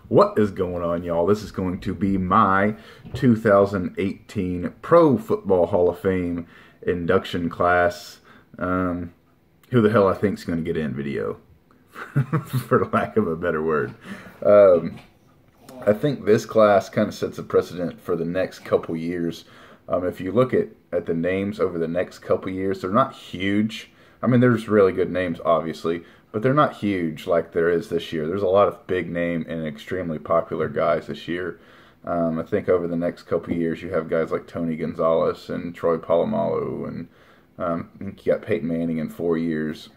What is going on, y'all? This is going to be my 2018 Pro Football Hall of Fame induction class. Who the hell I think is going to get in video, for lack of a better word. I think this class kind of sets a precedent for the next couple years. If you look at the names over the next couple years, they're not huge. I mean, there's really good names, obviously, but they're not huge like there is this year. There's a lot of big name and extremely popular guys this year. I think over the next couple of years, you have guys like Tony Gonzalez and Troy Polamalu, and you got Peyton Manning in 4 years.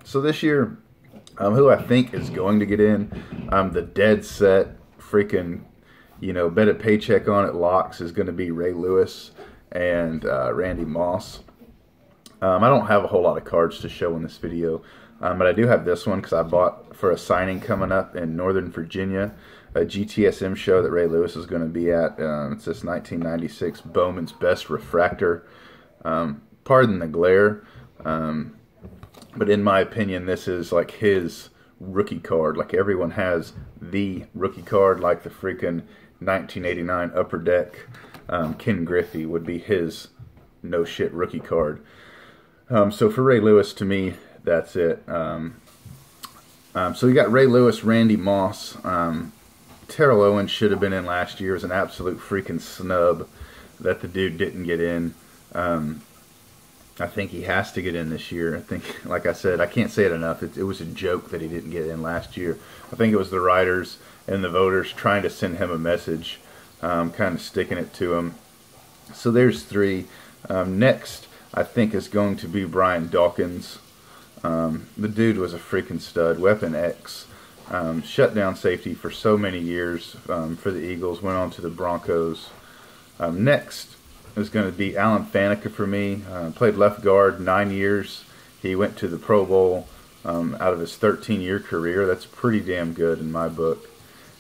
So this year, who I think is going to get in, the dead set freaking, bet a paycheck on it locks is going to be Ray Lewis and Randy Moss. I don't have a whole lot of cards to show in this video, but I do have this one because I bought for a signing coming up in Northern Virginia, a GTSM show that Ray Lewis is going to be at. It's this 1996 Bowman's Best Refractor. Pardon the glare, but in my opinion, this is like his rookie card. Like everyone has the rookie card, like the freaking 1989 Upper Deck. Ken Griffey would be his no-shit rookie card. So for Ray Lewis, to me, that's it. So you got Ray Lewis, Randy Moss. Terrell Owens should have been in last year. It was an absolute freaking snub that the dude didn't get in. I think he has to get in this year. I think, like I said, I can't say it enough. It was a joke that he didn't get in last year. I think it was the writers and the voters trying to send him a message, kind of sticking it to him. So there's three. Next, I think, is going to be Brian Dawkins. The dude was a freaking stud. Weapon X. Shutdown safety for so many years for the Eagles. Went on to the Broncos. Next is going to be Alan Faneca for me. Played left guard 9 years. He went to the Pro Bowl out of his 13-year career. That's pretty damn good in my book.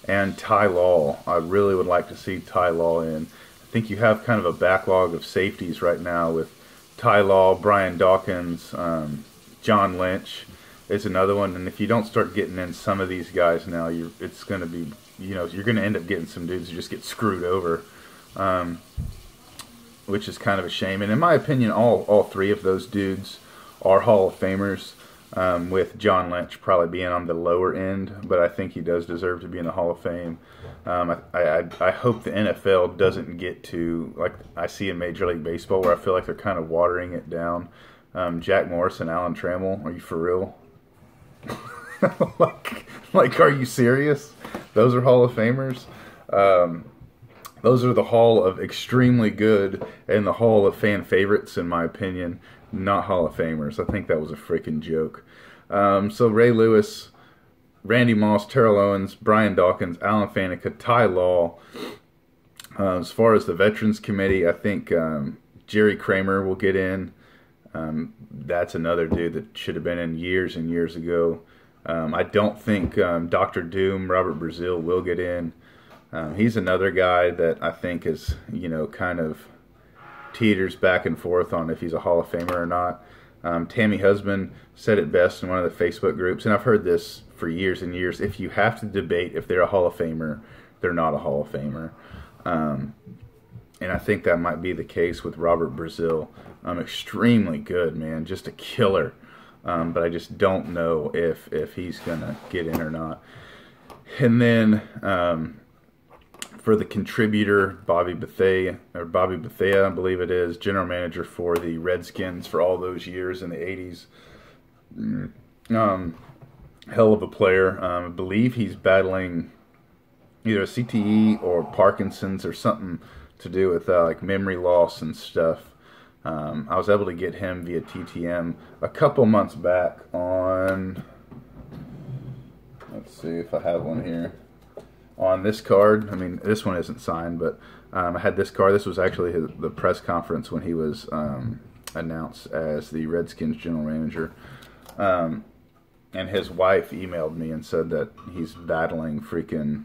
And Ty Law. I really would like to see Ty Law in. I think you have kind of a backlog of safeties right now with Ty Law, Brian Dawkins, John Lynch is another one. And if you don't start getting in some of these guys now, it's going to be, you're going to end up getting some dudes who just get screwed over, which is kind of a shame. And in my opinion, all three of those dudes are Hall of Famers, with John Lynch probably being on the lower end, but I think he does deserve to be in the Hall of Fame. I hope the NFL doesn't get to, like I see in Major League Baseball, where I feel like they're kind of watering it down. Jack Morris and Alan Trammell, are you for real? like, are you serious? Those are Hall of Famers? Those are the Hall of Extremely Good and the Hall of Fan Favorites, in my opinion, not Hall of Famers. I think that was a freaking joke. So Ray Lewis, Randy Moss, Terrell Owens, Brian Dawkins, Alan Faneca, Ty Law. As far as the Veterans Committee, I think Jerry Kreamer will get in. That's another dude that should have been in years and years ago. I don't think Dr. Doom, Robert Brazile, will get in. He's another guy that I think is, kind of teeters back and forth on if he's a Hall of Famer or not. Tammy Husband said it best in one of the Facebook groups, and I've heard this for years and years. If you have to debate if they're a Hall of Famer, they're not a Hall of Famer. And I think that might be the case with Robert Brazile. Extremely good, man. Just a killer. But I just don't know if he's going to get in or not. And then for the contributor, Bobby Bethea, I believe it is, general manager for the Redskins for all those years in the 80s. Hell of a player. I believe he's battling either a CTE or Parkinson's or something to do with like memory loss and stuff. I was able to get him via TTM a couple months back on, let's see if I have one here, on this card. I mean, this one isn't signed, but I had this card. This was actually the press conference when he was announced as the Redskins general manager. And his wife emailed me and said that he's battling freaking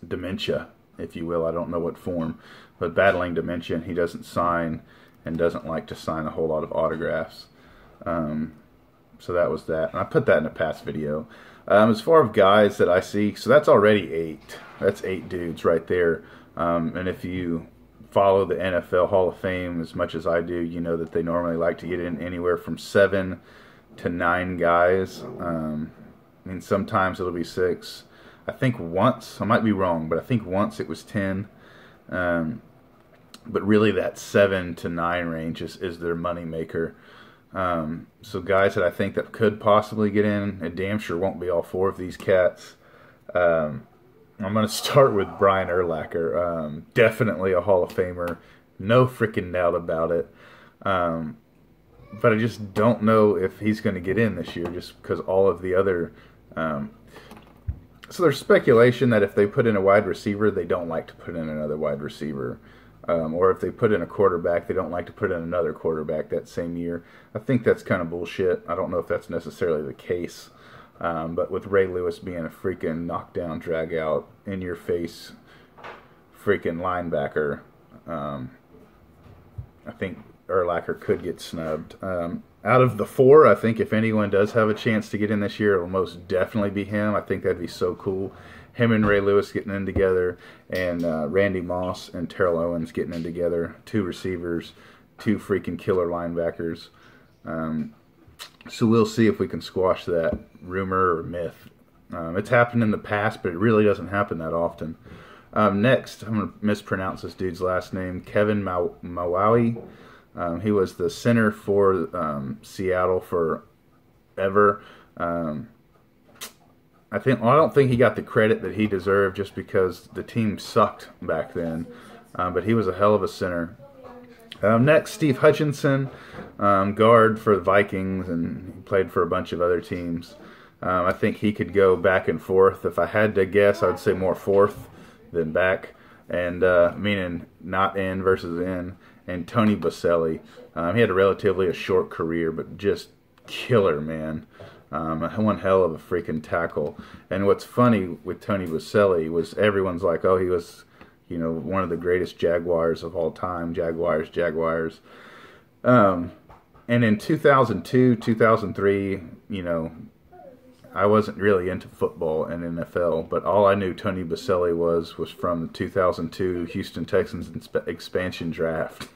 dementia, if you will. I don't know what form, but battling dementia, and he doesn't sign and doesn't like to sign a whole lot of autographs. So that was that. And I put that in a past video. As far as guys that I see, so that's already 8. That's 8 dudes right there. And if you follow the NFL Hall of Fame as much as I do, you know that they normally like to get in anywhere from 7 to 9 guys. I mean, sometimes it'll be 6. I think once, I might be wrong, but I think once it was 10. But really that 7 to 9 range is their money maker. So guys that I think that could possibly get in, it damn sure won't be all 4 of these cats. I'm going to start with Brian Urlacher. Definitely a Hall of Famer. No freaking doubt about it. But I just don't know if he's going to get in this year just because all of the other... so there's speculation that if they put in a wide receiver, they don't like to put in another wide receiver. Or if they put in a quarterback, they don't like to put in another quarterback that same year. I think that's kind of bullshit. I don't know if that's necessarily the case. But with Ray Lewis being a freaking knockdown, drag-out, in-your-face freaking linebacker, I think Urlacher could get snubbed. Out of the 4, I think if anyone does have a chance to get in this year, it'll most definitely be him. I think that'd be so cool. Him and Ray Lewis getting in together, and Randy Moss and Terrell Owens getting in together. 2 receivers, 2 freaking killer linebackers. So we'll see if we can squash that rumor or myth. It's happened in the past, but it really doesn't happen that often. Next, I'm going to mispronounce this dude's last name, Kevin Mawae. He was the center for Seattle forever. I don't think he got the credit that he deserved just because the team sucked back then. But he was a hell of a center. Next, Steve Hutchinson, guard for the Vikings, and he played for a bunch of other teams. I think he could go back and forth. If I had to guess, I would say more forth than back, and meaning not in versus in. And Tony Boselli, he had a relatively short career, but just killer, man. One hell of a freaking tackle. And what's funny with Tony Boselli was everyone's like, oh, he was, you know, one of the greatest Jaguars of all time. Jaguars. And in 2002, 2003, you know, I wasn't really into football and NFL, but all I knew Tony Boselli was from the 2002 Houston Texans expansion draft.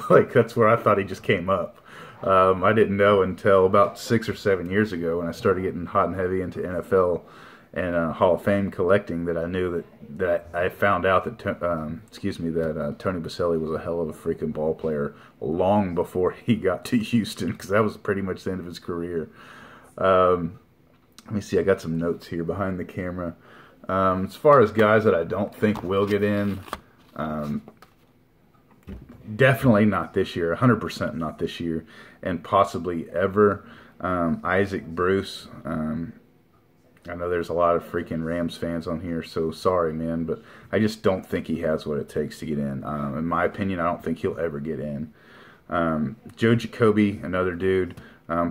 Like, that's where I thought he just came up. I didn't know until about 6 or 7 years ago when I started getting hot and heavy into NFL and Hall of Fame collecting that I knew that I found out that Tony Boselli was a hell of a freaking ball player long before he got to Houston, because that was pretty much the end of his career. Let me see, I got some notes here behind the camera. As far as guys that I don't think will get in, definitely not this year, 100% not this year, and possibly ever. Isaac Bruce, I know there's a lot of freaking Rams fans on here, so sorry, man, but I just don't think he has what it takes to get in. In my opinion, I don't think he'll ever get in. Joe Jacoby, another dude,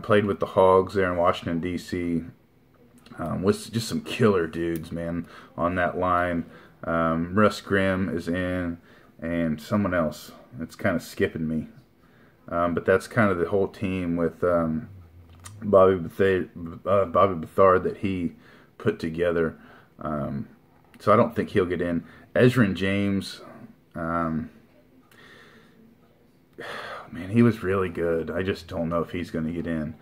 played with the Hogs there in Washington, D.C., was just some killer dudes, man, on that line. Russ Grimm is in, and someone else. It's kind of skipping me. But that's kind of the whole team with Bobby Beathard that he put together. So I don't think he'll get in. Ezrin James, man, he was really good. I just don't know if he's going to get in.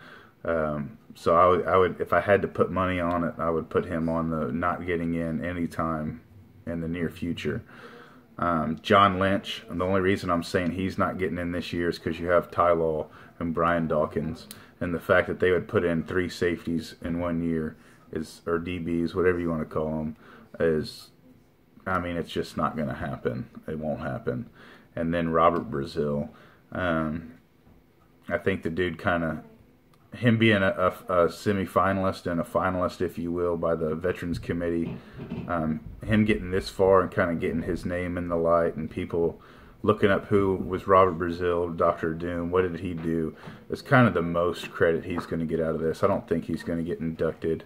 So I would, if I had to put money on it, I would put him on the not getting in anytime in the near future. John Lynch, and the only reason I'm saying he's not getting in this year is because you have Ty Law and Brian Dawkins, and the fact that they would put in 3 safeties in 1 year is, or DBs, whatever you want to call them, is, I mean, it's just not going to happen. It won't happen. And then Robert Brazile, I think the dude kind of, him being a semi-finalist and a finalist, if you will, by the Veterans Committee, him getting this far and kind of getting his name in the light and people looking up who was Robert Brazile, Dr. Doom, what did he do, is kind of the most credit he's going to get out of this. I don't think he's going to get inducted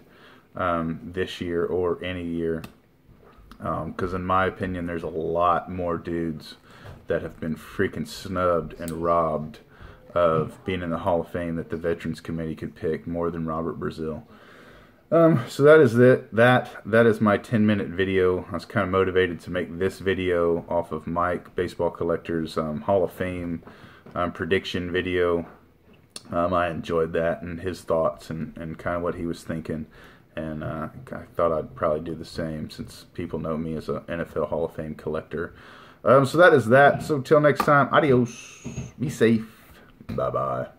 this year or any year, because in my opinion, there's a lot more dudes that have been freaking snubbed and robbed of being in the Hall of Fame that the Veterans Committee could pick more than Robert Brazile. So that is it. That is my 10-minute video. I was kind of motivated to make this video off of Mike, Baseball Collector's Hall of Fame prediction video. I enjoyed that and his thoughts and kind of what he was thinking. And I thought I'd probably do the same since people know me as an NFL Hall of Fame collector. So that is that. So till next time, adios. Be safe. Bye-bye.